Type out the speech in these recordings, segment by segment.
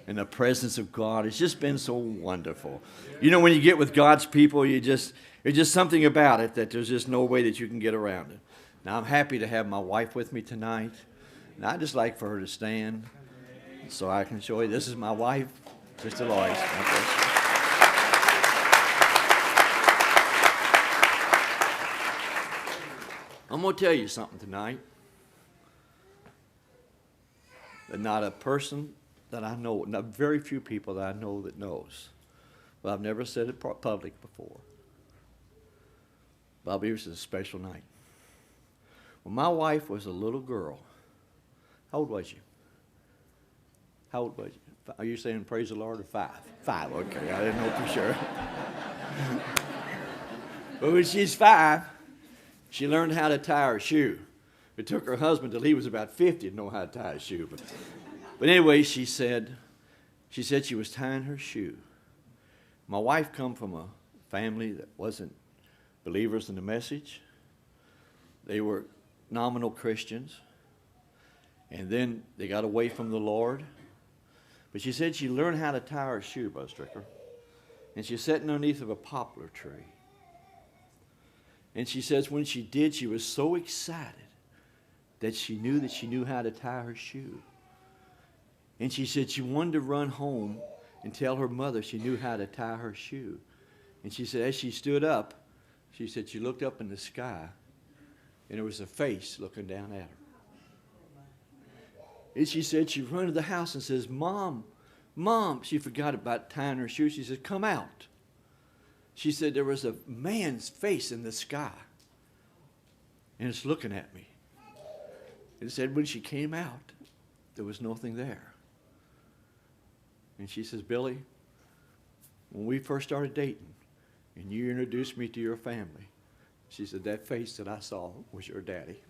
and the presence of God. It's just been so wonderful. You know, when you get with God's people, there's just something about it that there's just no way that you can get around it. Now, I'm happy to have my wife with me tonight, and I'd just like for her to stand so I can show you. This is my wife, Sister Lois. I'm going to tell you something tonight that not a person that I know, not very few people that I know that knows. But I've never said it public before. But I believe this is a special night. When my wife was a little girl, how old was you? How old was you? Are you saying praise the Lord or 5? 5, okay, I didn't know for sure. But when she's 5, she learned how to tie her shoe. It took her husband till he was about 50 to know how to tie a shoe. But anyway, she said she was tying her shoe. My wife come from a family that wasn't believers in the message. They were nominal Christians. And then they got away from the Lord. But she said she learned how to tie her shoe, Brother Stricker. And she's sitting underneath of a poplar tree. And she says when she did, she was so excited that she knew how to tie her shoe. And she said she wanted to run home and tell her mother she knew how to tie her shoe. And she said as she stood up, she said she looked up in the sky, and there was a face looking down at her. And she said she ran to the house and says, Mom, Mom. She forgot about tying her shoe. She said, come out. She said there was a man's face in the sky, and it's looking at me. And said when she came out, there was nothing there. And she says, Billy, when we first started dating, and you introduced me to your family, she said, that face that I saw was your daddy.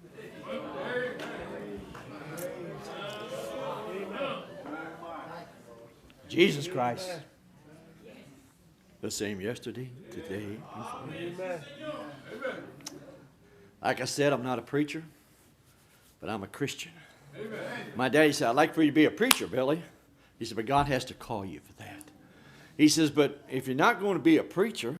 Jesus Christ, the same yesterday, today, and forever. Like I said, I'm not a preacher, but I'm a Christian. My daddy said, I'd like for you to be a preacher, Billy. He said, but God has to call you for that. He says, but if you're not going to be a preacher,